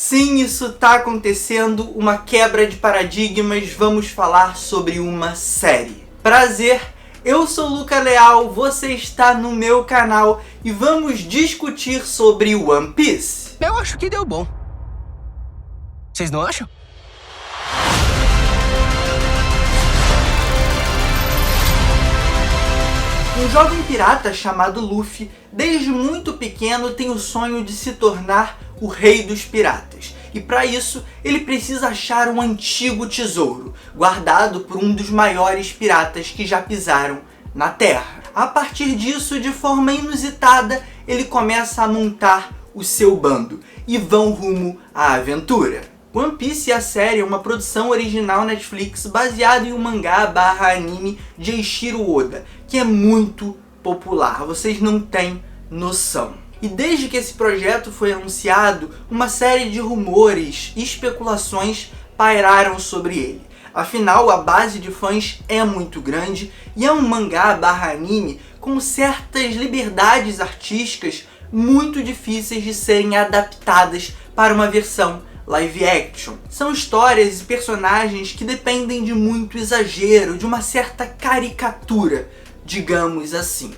Sim, isso tá acontecendo, uma quebra de paradigmas, vamos falar sobre uma série. Prazer, eu sou Luca Leal, você está no meu canal e vamos discutir sobre One Piece. Eu acho que deu bom. Vocês não acham? Um jovem pirata chamado Luffy, desde muito pequeno, tem o sonho de se tornar o rei dos piratas. E para isso, ele precisa achar um antigo tesouro, guardado por um dos maiores piratas que já pisaram na Terra. A partir disso, de forma inusitada, ele começa a montar o seu bando e vão rumo à aventura. One Piece, a série, é uma produção original Netflix baseada em um mangá/anime de Eiichiro Oda, que é muito popular, vocês não têm noção. E desde que esse projeto foi anunciado, uma série de rumores e especulações pairaram sobre ele. Afinal, a base de fãs é muito grande e é um mangá/anime com certas liberdades artísticas muito difíceis de serem adaptadas para uma versão live action. São histórias e personagens que dependem de muito exagero, de uma certa caricatura, digamos assim.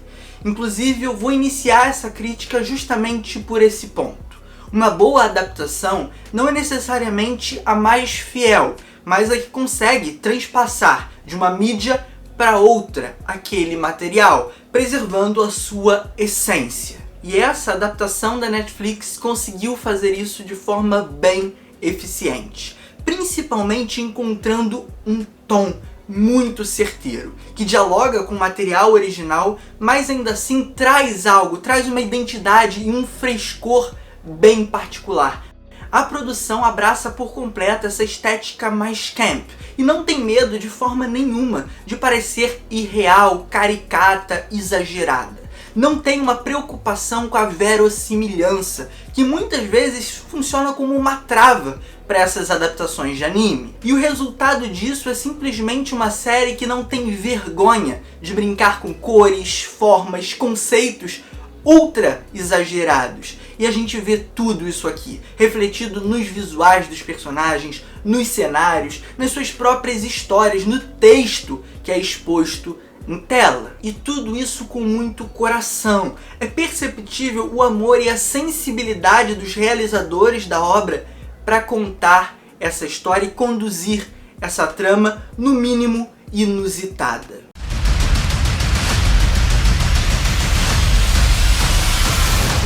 Inclusive, eu vou iniciar essa crítica justamente por esse ponto. Uma boa adaptação não é necessariamente a mais fiel, mas a que consegue transpassar de uma mídia para outra aquele material, preservando a sua essência. E essa adaptação da Netflix conseguiu fazer isso de forma bem eficiente, principalmente encontrando um tom muito certeiro, que dialoga com o material original, mas ainda assim traz algo, traz uma identidade e um frescor bem particular. A produção abraça por completo essa estética mais camp e não tem medo de forma nenhuma de parecer irreal, caricata, exagerada. Não tem uma preocupação com a verossimilhança, que muitas vezes funciona como uma trava para essas adaptações de anime. E o resultado disso é simplesmente uma série que não tem vergonha de brincar com cores, formas, conceitos ultra exagerados. E a gente vê tudo isso aqui, refletido nos visuais dos personagens, nos cenários, nas suas próprias histórias, no texto que é exposto em tela. E tudo isso com muito coração. É perceptível o amor e a sensibilidade dos realizadores da obra para contar essa história e conduzir essa trama, no mínimo, inusitada.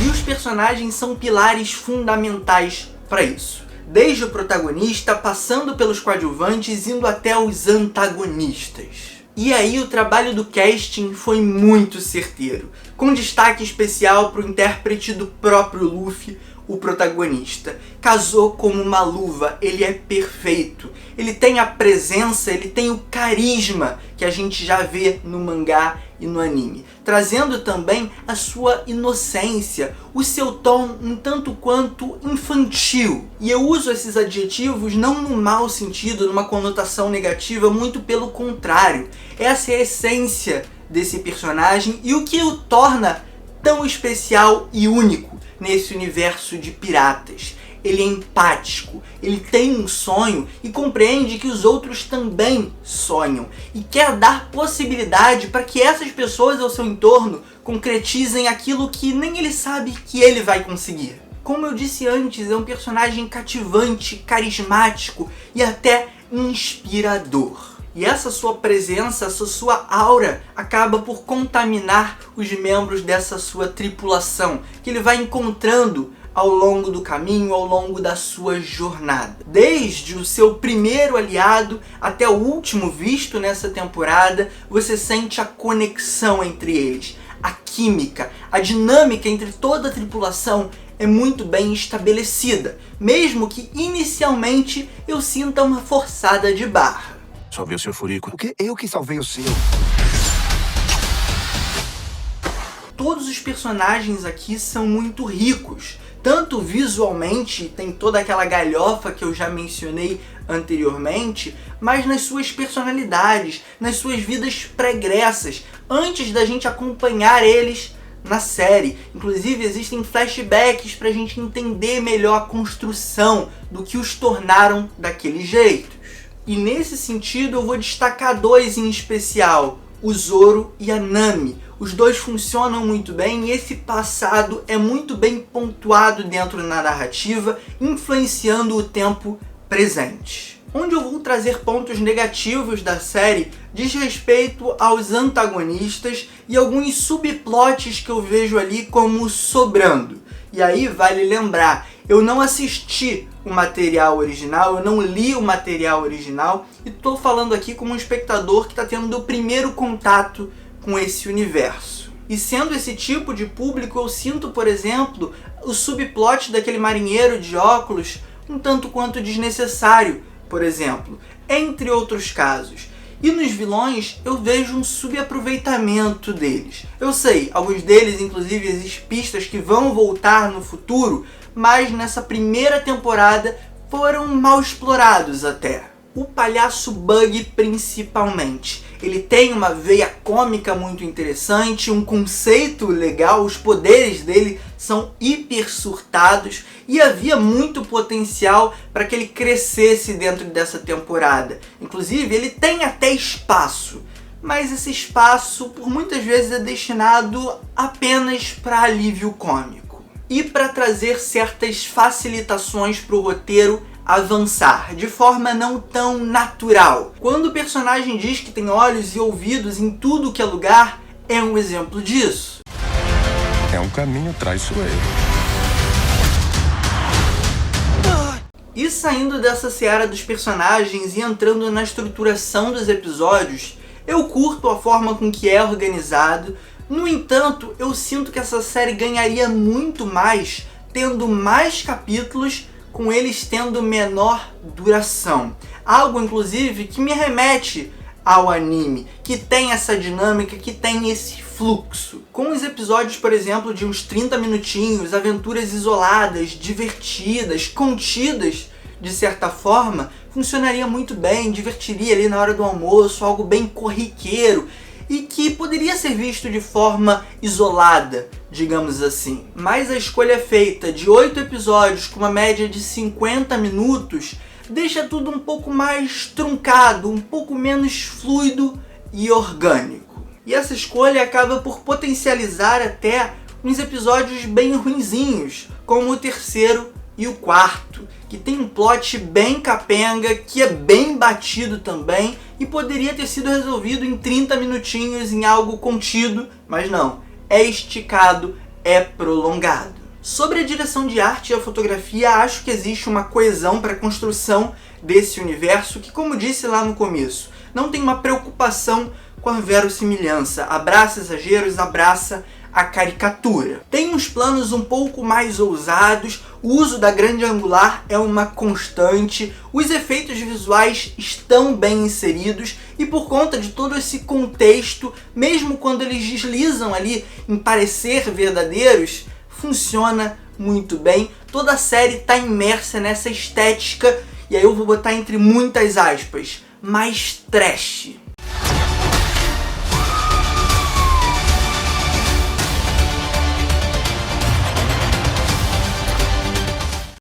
E os personagens são pilares fundamentais para isso. Desde o protagonista, passando pelos coadjuvantes, indo até os antagonistas. E aí o trabalho do casting foi muito certeiro, com destaque especial para o intérprete do próprio Luffy, o protagonista. Casou como uma luva, ele é perfeito. Ele tem a presença, ele tem o carisma que a gente já vê no mangá e no anime, trazendo também a sua inocência, o seu tom um tanto quanto infantil. E eu uso esses adjetivos não no mau sentido, numa conotação negativa, muito pelo contrário. Essa é a essência desse personagem e o que o torna tão especial e único nesse universo de piratas. Ele é empático, ele tem um sonho e compreende que os outros também sonham e quer dar possibilidade para que essas pessoas ao seu entorno concretizem aquilo que nem ele sabe que ele vai conseguir. Como eu disse antes, é um personagem cativante, carismático e até inspirador. E essa sua presença, essa sua aura acaba por contaminar os membros dessa sua tripulação, que ele vai encontrando ao longo do caminho, ao longo da sua jornada. Desde o seu primeiro aliado até o último visto nessa temporada, você sente a conexão entre eles. A química, a dinâmica entre toda a tripulação é muito bem estabelecida, mesmo que inicialmente eu sinta uma forçada de barra. Salvei o seu furico. O quê? Eu que salvei o seu. Todos os personagens aqui são muito ricos. Tanto visualmente, tem toda aquela galhofa que eu já mencionei anteriormente, mas nas suas personalidades, nas suas vidas pregressas, antes da gente acompanhar eles na série. Inclusive existem flashbacks pra gente entender melhor a construção do que os tornaram daquele jeito. E nesse sentido eu vou destacar dois em especial, o Zoro e a Nami. Os dois funcionam muito bem e esse passado é muito bem pontuado dentro da narrativa, influenciando o tempo presente. Onde eu vou trazer pontos negativos da série diz respeito aos antagonistas e alguns subplots que eu vejo ali como sobrando. E aí vale lembrar, eu não assisti o material original, eu não li o material original e estou falando aqui como um espectador que está tendo o primeiro contato com esse universo. E sendo esse tipo de público, eu sinto, por exemplo, o subplot daquele marinheiro de óculos um tanto quanto desnecessário, por exemplo, entre outros casos. E nos vilões eu vejo um subaproveitamento deles. Eu sei, alguns deles inclusive existem pistas que vão voltar no futuro, mas nessa primeira temporada foram mal explorados até. O palhaço Bug principalmente. Ele tem uma veia cômica muito interessante, um conceito legal, os poderes dele são hiper surtados e havia muito potencial para que ele crescesse dentro dessa temporada. Inclusive ele tem até espaço, mas esse espaço por muitas vezes é destinado apenas para alívio cômico. E para trazer certas facilitações para o roteiro avançar, de forma não tão natural. Quando o personagem diz que tem olhos e ouvidos em tudo que é lugar, é um exemplo disso. É um caminho traiçoeiro. E saindo dessa seara dos personagens e entrando na estruturação dos episódios, eu curto a forma com que é organizado. No entanto, eu sinto que essa série ganharia muito mais tendo mais capítulos, com eles tendo menor duração. Algo, inclusive, que me remete ao anime, que tem essa dinâmica, que tem esse fluxo. Com os episódios, por exemplo, de uns 30 minutinhos, aventuras isoladas, divertidas, contidas, de certa forma, funcionaria muito bem, divertiria ali na hora do almoço, algo bem corriqueiro, e que poderia ser visto de forma isolada, digamos assim. Mas a escolha feita de 8 episódios com uma média de 50 minutos deixa tudo um pouco mais truncado, um pouco menos fluido e orgânico. E essa escolha acaba por potencializar até uns episódios bem ruinzinhos, como o terceiro e o quarto, que tem um plot bem capenga, que é bem batido também e poderia ter sido resolvido em 30 minutinhos em algo contido, mas não, é esticado, é prolongado. Sobre a direção de arte e a fotografia, acho que existe uma coesão para a construção desse universo que, como disse lá no começo, não tem uma preocupação com a verossimilhança, abraça exageros, abraça a caricatura. Tem uns planos um pouco mais ousados, o uso da grande angular é uma constante, os efeitos visuais estão bem inseridos e por conta de todo esse contexto, mesmo quando eles deslizam ali em parecer verdadeiros, funciona muito bem. Toda a série está imersa nessa estética, e aí eu vou botar entre muitas aspas, mais trash.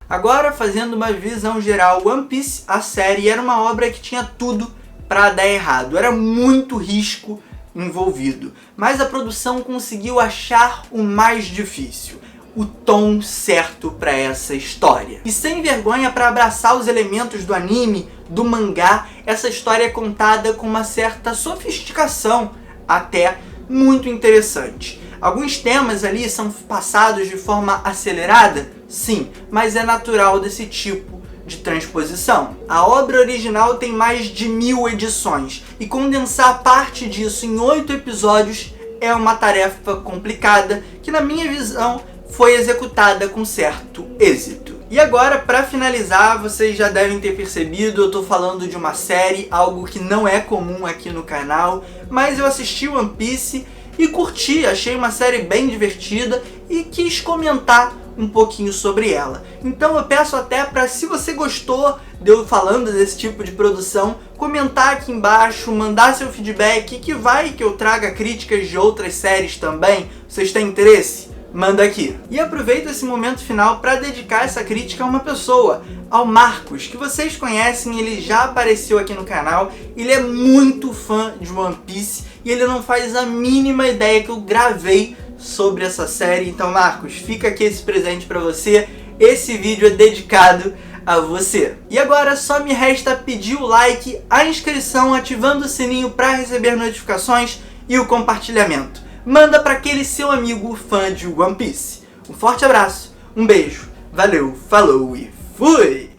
Agora, fazendo uma visão geral, One Piece, a série, era uma obra que tinha tudo para dar errado. Era muito risco envolvido. Mas a produção conseguiu achar o mais difícil, o tom certo para essa história. E sem vergonha para abraçar os elementos do anime, do mangá, essa história é contada com uma certa sofisticação, até muito interessante. Alguns temas ali são passados de forma acelerada, sim, mas é natural desse tipo de transposição. A obra original tem mais de 1000 edições, e condensar parte disso em 8 episódios é uma tarefa complicada, que na minha visão foi executada com certo êxito. E agora, para finalizar, vocês já devem ter percebido, eu tô falando de uma série, algo que não é comum aqui no canal, mas eu assisti One Piece e curti, achei uma série bem divertida e quis comentar um pouquinho sobre ela. Então eu peço até para, se você gostou de eu falando desse tipo de produção, comentar aqui embaixo, mandar seu feedback, que vai que eu traga críticas de outras séries também. Vocês têm interesse? Manda aqui. E aproveito esse momento final para dedicar essa crítica a uma pessoa, ao Marcos, que vocês conhecem, ele já apareceu aqui no canal, ele é muito fã de One Piece e ele não faz a mínima ideia que eu gravei sobre essa série. Então, Marcos, fica aqui esse presente para você, esse vídeo é dedicado a você. E agora só me resta pedir o like, a inscrição, ativando o sininho para receber notificações e o compartilhamento. Manda para aquele seu amigo fã de One Piece. Um forte abraço, um beijo, valeu, falou e fui!